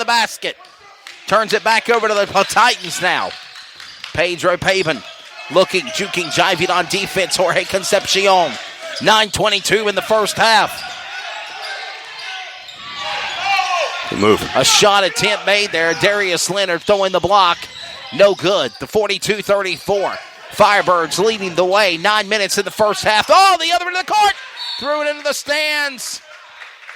the basket. Turns it back over to the Titans now. Pedro Pavin looking, juking, jiving on defense. Jorge Concepcion. 9:22 in the first half. Good move. A shot attempt made there. Darius Leonard throwing the block. No good. The 42-34. Firebirds leading the way. 9 minutes in the first half. Oh, the other end of the court. Threw it into the stands.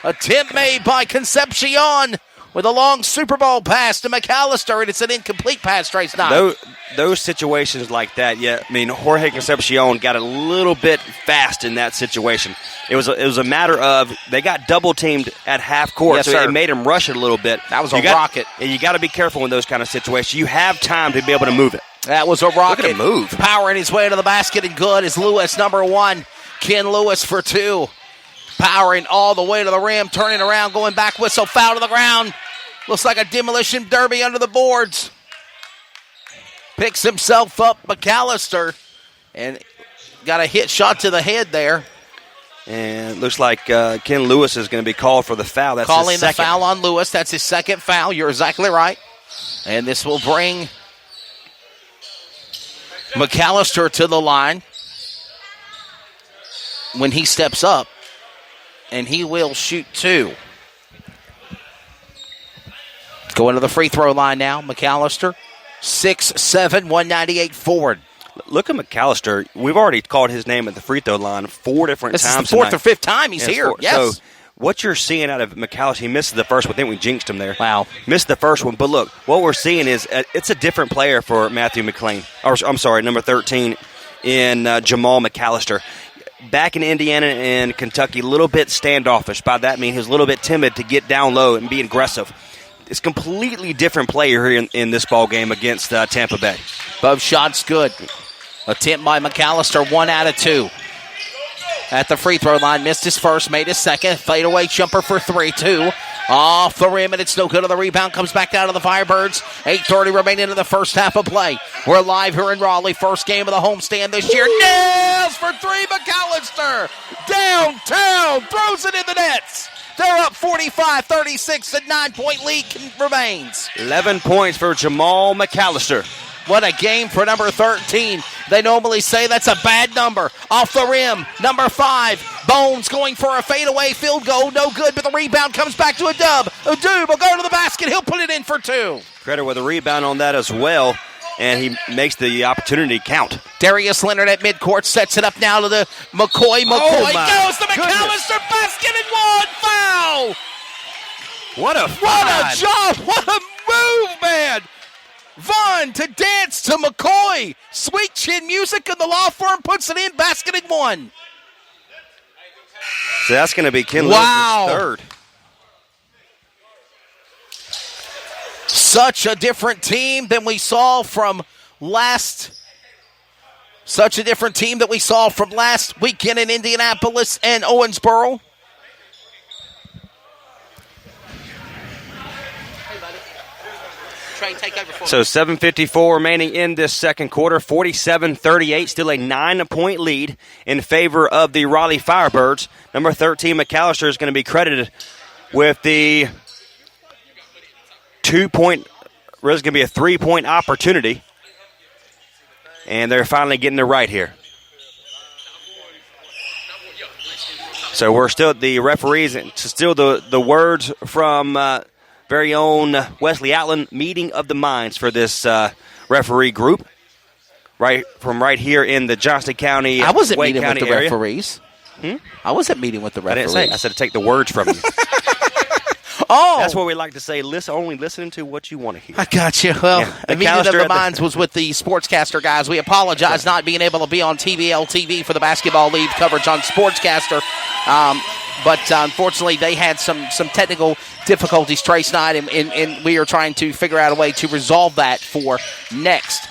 Attempt made by Concepcion with a long Super Bowl pass to McAllister, and it's an incomplete pass, Trace Knight. Those situations like that, yeah. I mean, Jorge Concepcion got a little bit fast in that situation. It was a matter of they got double teamed at half court, so it made him rush it a little bit. That was a rocket. And you got to be careful in those kind of situations. You have time to be able to move it. That was a rocket. Look at him move. Powering his way to the basket and good is Lewis, number 1. Ken Lewis for 2. Powering all the way to the rim, turning around, going back, whistle, foul to the ground. Looks like a demolition derby under the boards. Picks himself up, McAllister, and got a hit shot to the head there. And it looks like Ken Lewis is going to be called for the foul. That's calling his second. The foul on Lewis. That's his second foul. You're exactly right. And this will bring McAllister to the line when he steps up, and he will shoot 2. Going to the free throw line now, McAllister. 6'7", 198 forward. Look at McAllister. We've already called his name at the free throw line 4 different times. This is the 4th or 5th time he's here. Yes. So what you're seeing out of McAllister, he missed the first one. I think we jinxed him there. Wow. Missed the first one. But look, what we're seeing is it's a different player for Matthew McLean. Or I'm sorry, number 13 in Jamal McAllister. Back in Indiana and Kentucky, a little bit standoffish. By that I mean he was a little bit timid to get down low and be aggressive. It's a completely different player here in this ball game against Tampa Bay. Both shots good. Attempt by McAllister, 1 out of 2. At the free throw line, missed his first, made his second. Fadeaway jumper for 3, 2. Off the rim, and it's no good on the rebound. Comes back down to the Firebirds. 8:30 remaining in the first half of play. We're live here in Raleigh. First game of the homestand this year. Nails for 3, McAllister. Downtown, throws it in the nets. They're up 45-36. A 9-point lead remains. 11 points for Jamal McAllister. What a game for number 13. They normally say that's a bad number. Off the rim, number 5. Bones going for a fadeaway field goal. No good, but the rebound comes back to a dub. Adub will go to the basket. He'll put it in for 2. Credit with a rebound on that as well. And he makes the opportunity count. Darius Leonard at midcourt sets it up now to the McCoy. McCoy goes to McAllister. Basket and 1. Foul. What a job. What a move, man. Vaughn to dance to McCoy. Sweet chin music, and the law firm puts it in. Basket and 1. So that's going to be Ken Lewis's third. Such a different team than we saw from last weekend in Indianapolis and Owensboro. So 7:54 remaining in this second quarter, 47-38, still a 9-point lead in favor of the Raleigh Firebirds. Number 13, McAllister, is going to be credited with the 2-point, there's going to be a 3-point opportunity. And they're finally getting it right here. So we're still, the referees, still the words from very own Wesley Outland, meeting of the minds for this referee group. Right here in the Johnston County, I wasn't Wake meeting County with the area. referees. I wasn't meeting with the referees. I didn't say. I said to take the words from you. Oh, that's what we like to say. Only listening to what you want to hear. I got you. Well, the meeting of the minds was with the sportscaster guys. We apologize not being able to be on TBL TV for the basketball league coverage on Sportscaster. But unfortunately, they had some technical difficulties Trace night, and we are trying to figure out a way to resolve that for next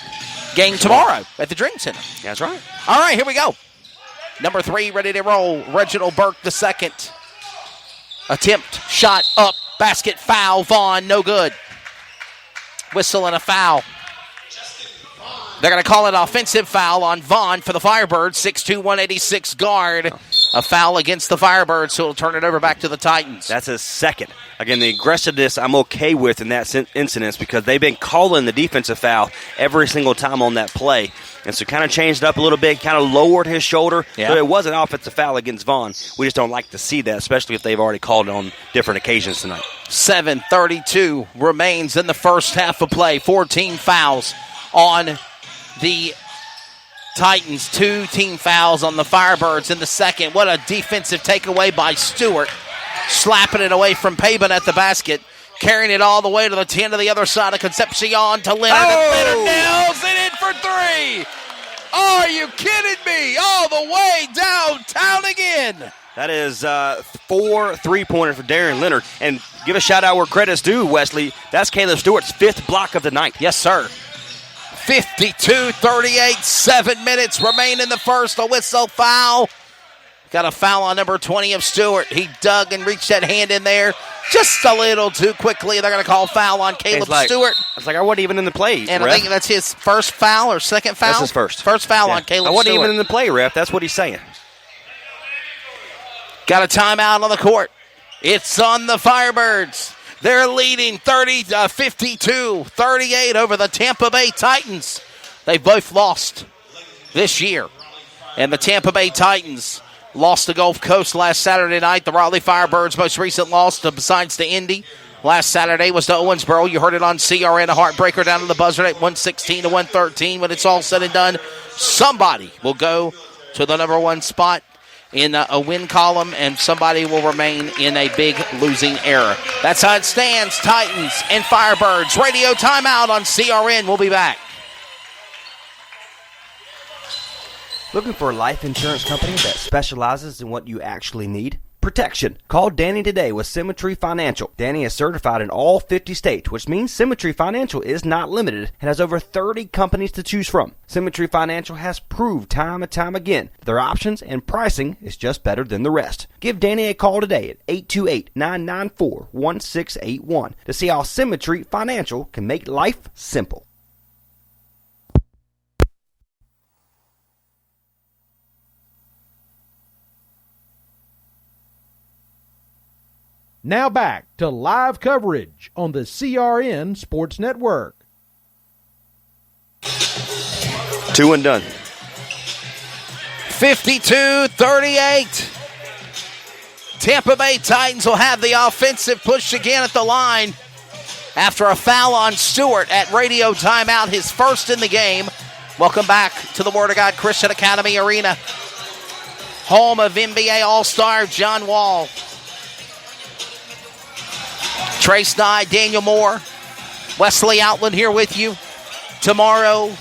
game tomorrow at the Dream Center. That's right. All right, here we go. Number 3 ready to roll. Reginald Burke the second. Attempt, shot up, basket, foul, Vaughn, no good. Whistle and a foul. They're going to call an offensive foul on Vaughn for the Firebirds, 6'2", 186 guard. A foul against the Firebirds, who will turn it over back to the Titans. That's his second. Again, the aggressiveness I'm okay with in that incident because they've been calling the defensive foul every single time on that play. And so kind of changed it up a little bit, kind of lowered his shoulder. Yeah. So it was an offensive foul against Vaughn. We just don't like to see that, especially if they've already called it on different occasions tonight. 7:32 remains in the first half of play. 14 fouls on the Titans. 2 team fouls on the Firebirds in the second. What a defensive takeaway by Stewart. Slapping it away from Pabin at the basket. Carrying it all the way to the 10 to the other side of Concepcion to Leonard. Oh! And Leonard nails it in for 3. Are you kidding me? All the way downtown again. That is 4 3-pointers for Darren Leonard. And give a shout out where credit's due, Wesley. That's Caleb Stewart's 5th block of the night. Yes, sir. 52-38, 7 minutes remain in the first. A whistle foul. Got a foul on number 20 of Stewart. He dug and reached that hand in there just a little too quickly. They're going to call foul on Caleb Stewart. It's like I wasn't even in the play, And ref. I think that's his first foul or second foul. That's his first. First foul on Caleb Stewart. I wasn't even in the play, ref. That's what he's saying. Got a timeout on the court. It's on the Firebirds. They're leading 52-38 over the Tampa Bay Titans. They both lost this year. And the Tampa Bay Titans lost to Gulf Coast last Saturday night. The Raleigh Firebirds' most recent loss, besides the Indy, last Saturday was to Owensboro. You heard it on CRN, a heartbreaker down to the buzzer at 116-113. When it's all said and done, somebody will go to the number 1 spot in a win column, and somebody will remain in a big losing era. That's how it stands. Titans and Firebirds. Radio timeout on CRN. We'll be back. Looking for a life insurance company that specializes in what you actually need? Protection. Call Danny today with Symmetry Financial. Danny is certified in all 50 states, which means Symmetry Financial is not limited and has over 30 companies to choose from. Symmetry Financial has proved time and time again their options and pricing is just better than the rest. Give Danny a call today at 828-994-1681 to see how Symmetry Financial can make life simple. Now back to live coverage on the CRN Sports Network. 2 and done. 52-38. Tampa Bay Titans will have the offensive push again at the line after a foul on Stewart at radio timeout, his first in the game. Welcome back to the Word of God Christian Academy Arena, home of NBA All-Star John Wall. Trace Nye, Daniel Moore, Wesley Outland here with you. Tomorrow,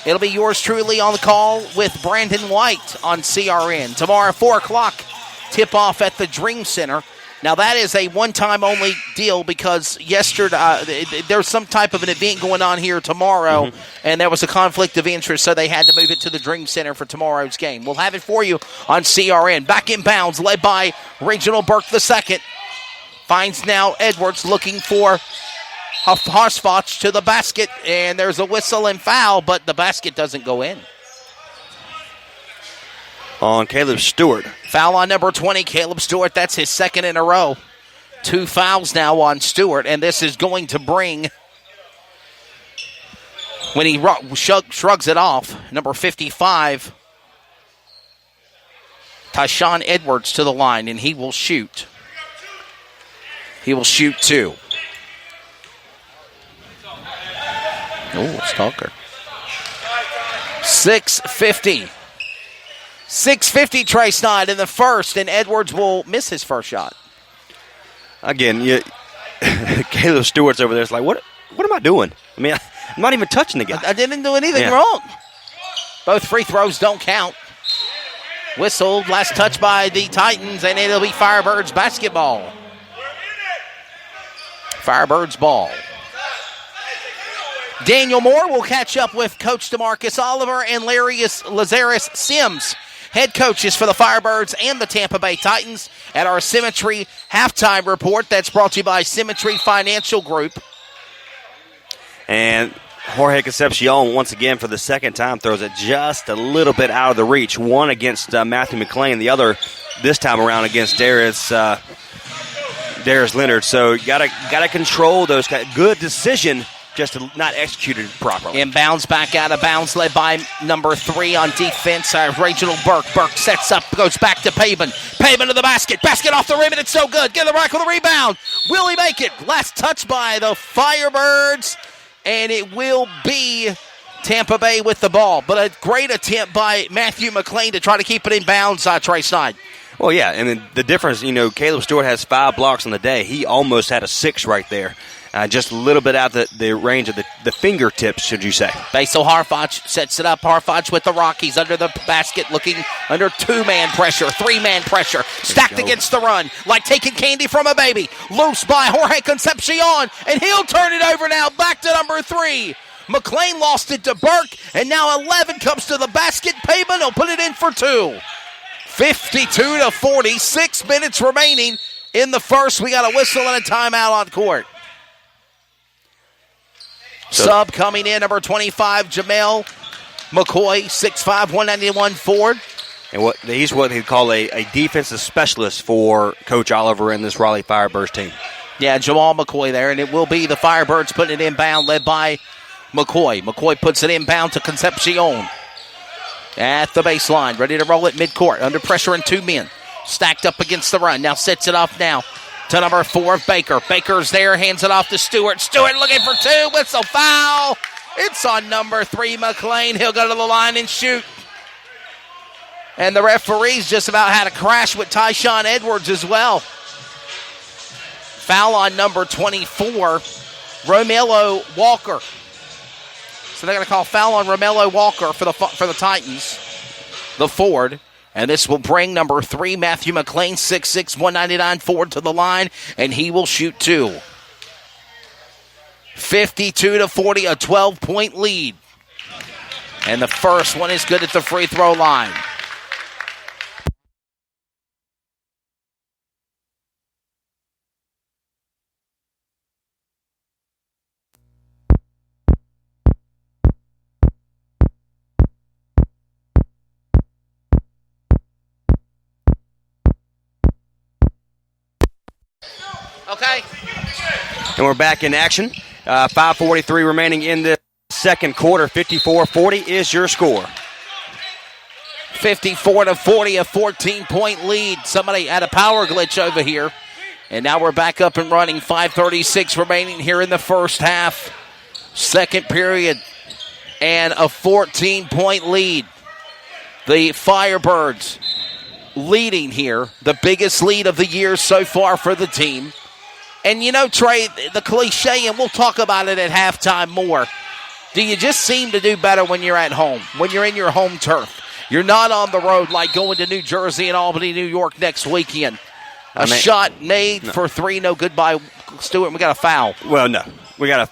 it'll be yours truly on the call with Brandon White on CRN. Tomorrow, 4 o'clock, tip-off at the Dream Center. Now, that is a one-time only deal because yesterday there's some type of an event going on here tomorrow, and there was a conflict of interest, so they had to move it to the Dream Center for tomorrow's game. We'll have it for you on CRN. Back in bounds, led by Reginald Burke II. Finds now Edwards looking for Harsfach to the basket, and there's a whistle and foul, but the basket doesn't go in. On Caleb Stewart. Foul on number 20, Caleb Stewart. That's his second in a row. 2 fouls now on Stewart, and this is going to bring, when he shrugs it off, number 55, Tyshawn Edwards to the line, and he will shoot. He will shoot 2. Oh, Stalker. 6:50. 6:50 Trace Knight in the first, and Edwards will miss his first shot. Again, Caleb Stewart's over there. It's like, what am I doing? I mean, I'm not even touching the guy. I didn't do anything wrong. Both free throws don't count. Whistled, last touch by the Titans, and it'll be Firebirds basketball. Firebirds ball. Daniel Moore will catch up with Coach DeMarcus Oliver and Lazarus Sims, head coaches for the Firebirds and the Tampa Bay Titans, at our Symmetry halftime report that's brought to you by Symmetry Financial Group. And Jorge Concepcion, once again for the second time, throws it just a little bit out of the reach. One against Matthew McLean, the other this time around against Darius Leonard. So you gotta control those. Good decision, just not executed properly. Inbounds back out of bounds, led by number 3 on defense, Reginald Burke. Burke sets up, goes back to Pavin. Pavin to the basket. Basket off the rim, and it's so good. Get the rack with a rebound. Will he make it? Last touch by the Firebirds. And it will be Tampa Bay with the ball. But a great attempt by Matthew McLean to try to keep it in bounds, Trey Snyder. Well, yeah, and then the difference, Caleb Stewart has 5 blocks on the day. He almost had a 6 right there. Just a little bit out the range of the fingertips, should you say. Basil Harfach sets it up. Harfach with the Rockies under the basket, looking under 2-man pressure, 3-man pressure. Stacked against the run, like taking candy from a baby. Loose by Jorge Concepcion, and he'll turn it over now, back to number 3. McLean lost it to Burke, and now 11 comes to the basket. Pavin will put it in for 2. 52-40, 6 minutes remaining in the first. We got a whistle and a timeout on court. Sub coming in, number 25, Jamel McCoy, 6'5", 191 forward. And he's what he'd call a defensive specialist for Coach Oliver and this Raleigh Firebirds team. Yeah, Jamal McCoy there, and it will be the Firebirds putting it inbound, led by McCoy. McCoy puts it inbound to Concepcion at the baseline, ready to roll it midcourt, under pressure and 2 men. Stacked up against the run, now sets it off now to number 4, Baker. Baker's there, hands it off to Stewart. Stewart looking for 2, whistle foul. It's on number 3, McLean. He'll go to the line and shoot. And the referees just about had a crash with Tyshawn Edwards as well. Foul on number 24, Romello Walker. So they're going to call foul on Romello Walker for the Titans, the forward. And this will bring number 3, Matthew McLean, 6'6", 199 forward to the line, and he will shoot 2. 52-40, a 12-point lead. And the first one is good at the free throw line. Okay. And we're back in action. 5:43 remaining in the second quarter. 54-40 is your score. 54-40, a 14-point lead. Somebody had a power glitch over here. And now we're back up and running. 5:36 remaining here in the first half. Second period. And a 14-point lead. The Firebirds leading here. The biggest lead of the year so far for the team. And Trey, the cliche, and we'll talk about it at halftime more. Do you just seem to do better when you're at home, when you're in your home turf? You're not on the road like going to New Jersey and Albany, New York next weekend. Shot made for 3, no good by Stewart. We got a foul. Well, no. We got a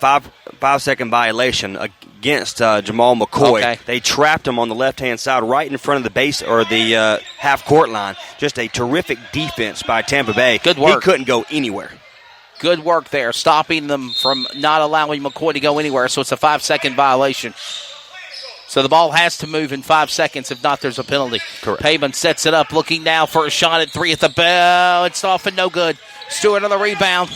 5-second violation against Jamal McCoy. Okay. They trapped him on the left-hand side right in front of the base or the half-court line. Just a terrific defense by Tampa Bay. Good work. He couldn't go anywhere. Good work there, stopping them from not allowing McCoy to go anywhere. So it's a 5-second violation. So the ball has to move in 5 seconds. If not, there's a penalty. Correct. Pavin sets it up, looking now for a shot at 3 at the bell. It's off and no good. Stewart on the rebound.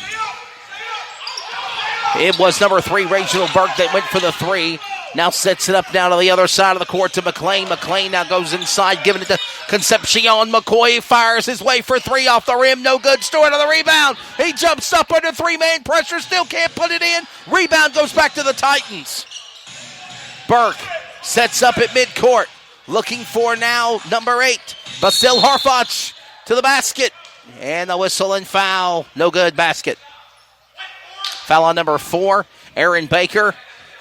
It was number 3, Reginald Burke, that went for the 3. Now sets it up now to the other side of the court to McLean. McLean now goes inside, giving it to Concepcion. McCoy fires his way for 3 off the rim. No good. Stewart on the rebound. He jumps up under 3-man pressure. Still can't put it in. Rebound goes back to the Titans. Burke sets up at midcourt. Looking for now number 8, Basil Harfach to the basket. And the whistle and foul. No good. Basket. Foul on number 4, Aaron Baker.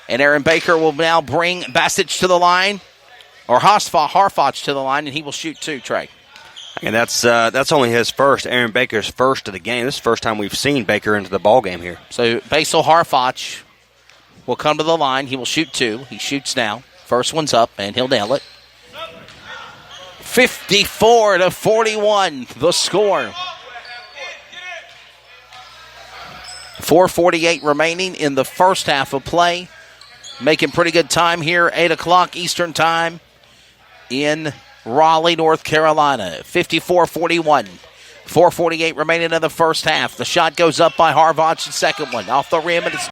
And Aaron Baker will now bring Basic to the line, or Harfach to the line, and he will shoot 2, Trey. And that's only his first, Aaron Baker's first of the game. This is the first time we've seen Baker into the ball game here. So Basil Harfach will come to the line. He will shoot 2. He shoots now. First one's up, and he'll nail it. 54-41, the score. 4:48 remaining in the first half of play. making pretty good time here. 8 o'clock Eastern time in Raleigh, North Carolina. 54-41. 4:48 remaining in the first half. The shot goes up by Harvach, the second one. Off the rim, and it's